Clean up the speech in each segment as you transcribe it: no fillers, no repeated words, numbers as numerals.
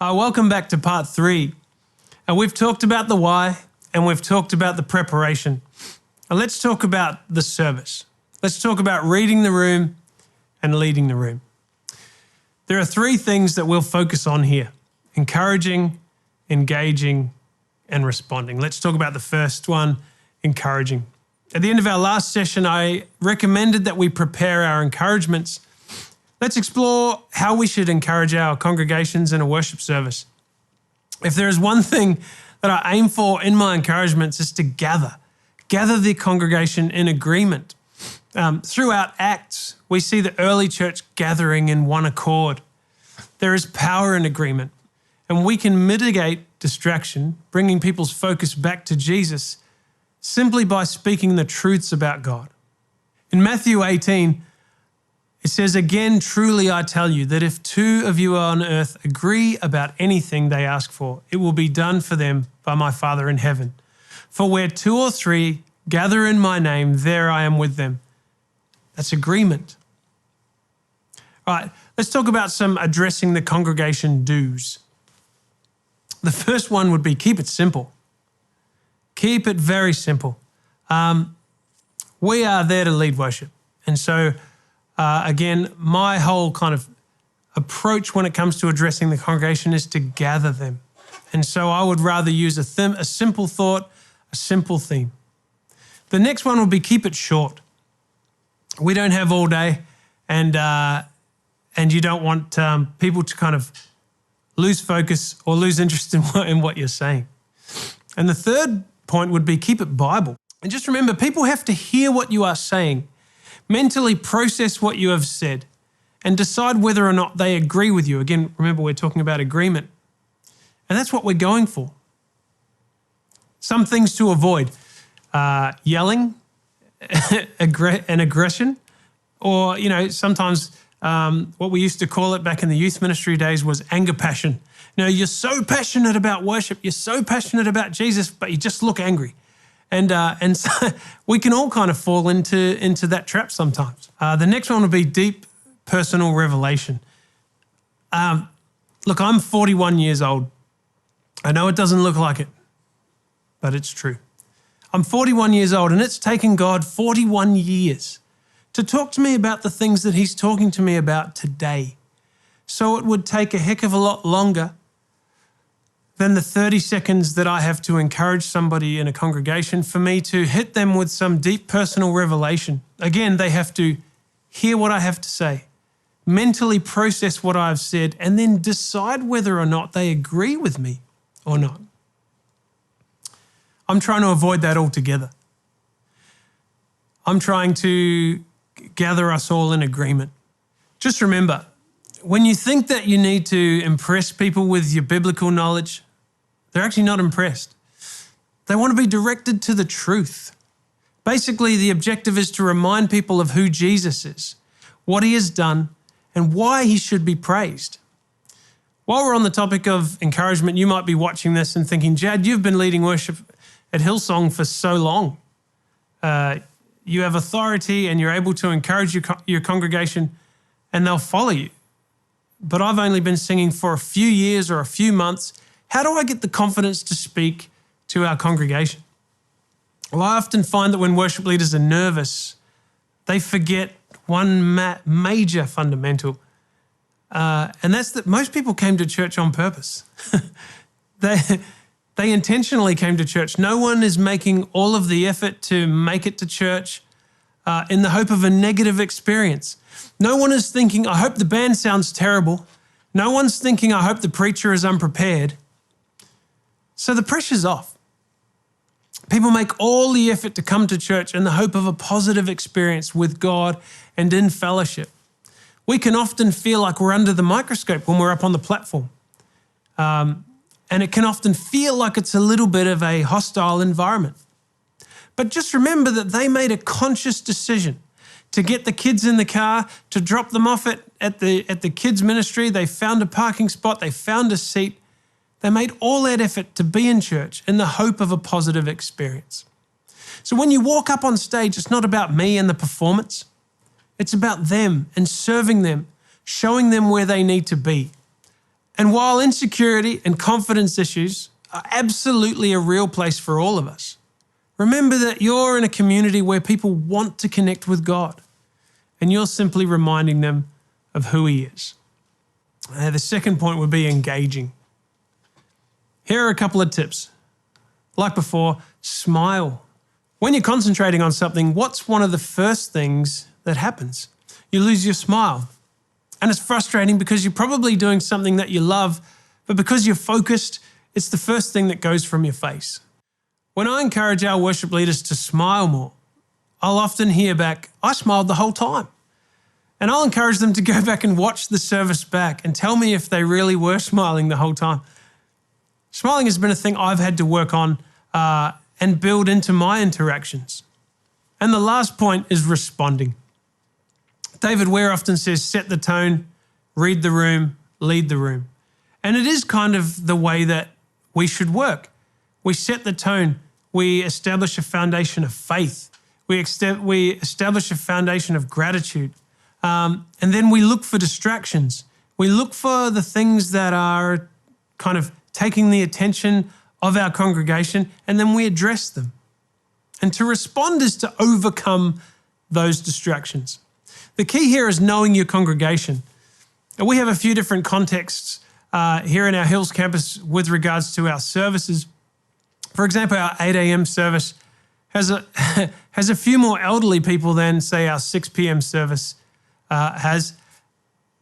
Welcome back to part 3. We've talked about the why and we've talked about the preparation. Now let's talk about the service. Let's talk about reading the room and leading the room. There are 3 things that we'll focus on here: encouraging, engaging, and responding. Let's talk about the first one, encouraging. At the end of our last session, I recommended that we prepare our encouragements. Let's explore how we should encourage our congregations in a worship service. If there is one thing that I aim for in my encouragements, is to gather the congregation in agreement. Throughout Acts, we see the early church gathering in one accord. There is power in agreement, and we can mitigate distraction, bringing people's focus back to Jesus, simply by speaking the truths about God. In Matthew 18, it says, "Again, truly I tell you that if 2 of you on earth agree about anything they ask for, it will be done for them by my Father in heaven. For where 2 or 3 gather in my name, there I am with them." That's agreement. All right, let's talk about some addressing the congregation do's. The first one would be keep it simple. Keep it very simple. We are there to lead worship. And so, again, my whole kind of approach when it comes to addressing the congregation is to gather them. And so I would rather use a simple thought, a simple theme. The next one would be keep it short. We don't have all day, and you don't want people to kind of lose focus or lose interest in what you're saying. And the third point would be keep it Bible. And just remember, people have to hear what you are saying, mentally process what you have said, and decide whether or not they agree with you. Again, remember, we're talking about agreement. And that's what we're going for. Some things to avoid: yelling and aggression, or, sometimes what we used to call it back in the youth ministry days was anger passion. You're so passionate about worship, you're so passionate about Jesus, but you just look angry. And so we can all kind of fall into that trap sometimes. The next one would be deep personal revelation. Look, I'm 41 years old. I know it doesn't look like it, but it's true. I'm 41 years old, and it's taken God 41 years to talk to me about the things that he's talking to me about today. So it would take a heck of a lot longer than the 30 seconds that I have to encourage somebody in a congregation for me to hit them with some deep personal revelation. Again, they have to hear what I have to say, mentally process what I've said, and then decide whether or not they agree with me or not. I'm trying to avoid that altogether. I'm trying to gather us all in agreement. Just remember, when you think that you need to impress people with your biblical knowledge, they're actually not impressed. They want to be directed to the truth. Basically, the objective is to remind people of who Jesus is, what he has done, and why he should be praised. While we're on the topic of encouragement, you might be watching this and thinking, Jad, you've been leading worship at Hillsong for so long. You have authority and you're able to encourage your congregation, and they'll follow you. But I've only been singing for a few years or a few months. How do I get the confidence to speak to our congregation? Well, I often find that when worship leaders are nervous, they forget one major fundamental, and that's that most people came to church on purpose. They intentionally came to church. No one is making all of the effort to make it to church in the hope of a negative experience. No one is thinking, I hope the band sounds terrible. No one's thinking, I hope the preacher is unprepared. So the pressure's off. People make all the effort to come to church in the hope of a positive experience with God and in fellowship. We can often feel like we're under the microscope when we're up on the platform. And it can often feel like it's a little bit of a hostile environment. But just remember that they made a conscious decision to get the kids in the car, to drop them off at the kids' ministry. They found a parking spot, they found a seat. They made all that effort to be in church in the hope of a positive experience. So when you walk up on stage, it's not about me and the performance. It's about them and serving them, showing them where they need to be. And while insecurity and confidence issues are absolutely a real place for all of us, remember that you're in a community where people want to connect with God, and you're simply reminding them of who He is. The second point would be engaging. Here are a couple of tips. Like before, smile. When you're concentrating on something, what's one of the first things that happens? You lose your smile. And it's frustrating because you're probably doing something that you love, but because you're focused, it's the first thing that goes from your face. When I encourage our worship leaders to smile more, I'll often hear back, "I smiled the whole time." And I'll encourage them to go back and watch the service back and tell me if they really were smiling the whole time. Smiling has been a thing I've had to work on and build into my interactions. And the last point is responding. David Ware often says, set the tone, read the room, lead the room. And it is kind of the way that we should work. We set the tone. We establish a foundation of faith. We establish a foundation of gratitude. And then we look for distractions. We look for the things that are kind of taking the attention of our congregation, and then we address them. And to respond is to overcome those distractions. The key here is knowing your congregation. And we have a few different contexts here in our Hills campus with regards to our services. For example, our 8 a.m. service has a few more elderly people than, say, our 6 p.m. service has.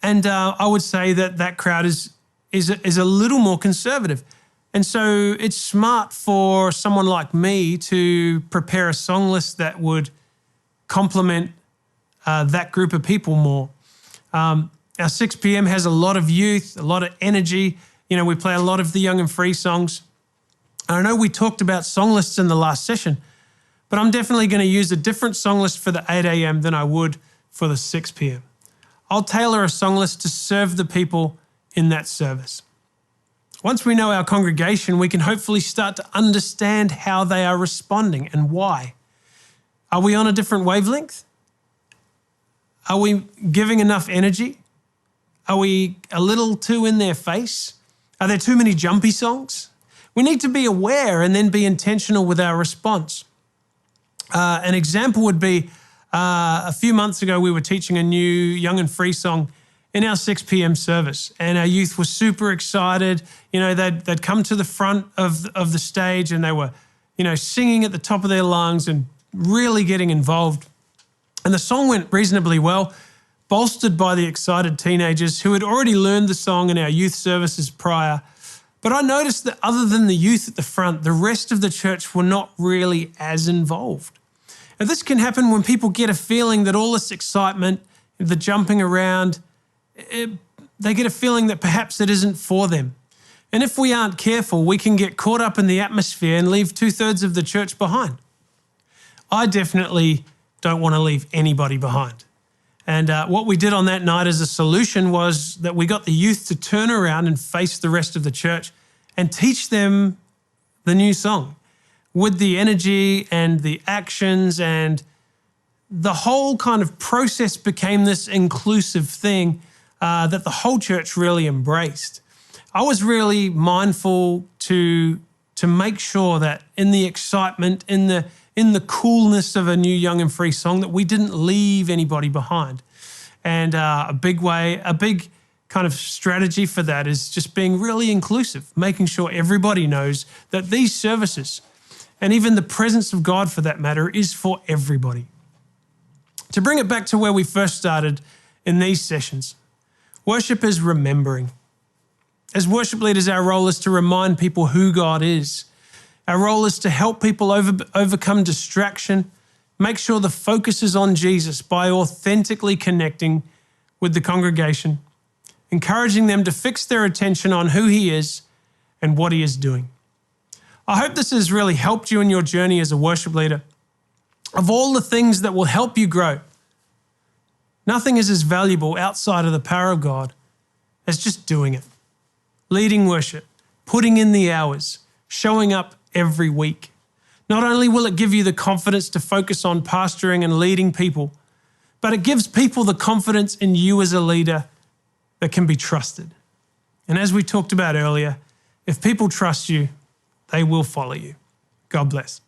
And I would say that crowd is a little more conservative. And so it's smart for someone like me to prepare a song list that would complement that group of people more. Our 6 p.m. has a lot of youth, a lot of energy. You know, we play a lot of the young and free songs. And I know we talked about song lists in the last session, but I'm definitely going to use a different song list for the 8 a.m. than I would for the 6 p.m. I'll tailor a song list to serve the people in that service. Once we know our congregation, we can hopefully start to understand how they are responding and why. Are we on a different wavelength? Are we giving enough energy? Are we a little too in their face? Are there too many jumpy songs? We need to be aware and then be intentional with our response. An example would be a few months ago, we were teaching a new young and free song in our 6 p.m. service, and our youth were super excited. You know, they'd come to the front of the stage and they were, you know, singing at the top of their lungs and really getting involved. And the song went reasonably well, bolstered by the excited teenagers who had already learned the song in our youth services prior. But I noticed that other than the youth at the front, the rest of the church were not really as involved. Now, this can happen when people get a feeling that all this excitement, the jumping around, they get a feeling that perhaps it isn't for them. And if we aren't careful, we can get caught up in the atmosphere and leave 2/3 of the church behind. I definitely don't want to leave anybody behind. And what we did on that night as a solution was that we got the youth to turn around and face the rest of the church and teach them the new song with the energy and the actions, and the whole kind of process became this inclusive thing that the whole church really embraced. I was really mindful to make sure that in the excitement, in the coolness of a new young and free song, that we didn't leave anybody behind. And a big kind of strategy for that is just being really inclusive, making sure everybody knows that these services, and even the presence of God for that matter, is for everybody. To bring it back to where we first started in these sessions, worship is remembering. As worship leaders, our role is to remind people who God is. Our role is to help people overcome distraction, make sure the focus is on Jesus by authentically connecting with the congregation, encouraging them to fix their attention on who He is and what He is doing. I hope this has really helped you in your journey as a worship leader. Of all the things that will help you grow, nothing is as valuable outside of the power of God as just doing it. Leading worship, putting in the hours, showing up every week. Not only will it give you the confidence to focus on pastoring and leading people, but it gives people the confidence in you as a leader that can be trusted. And as we talked about earlier, if people trust you, they will follow you. God bless.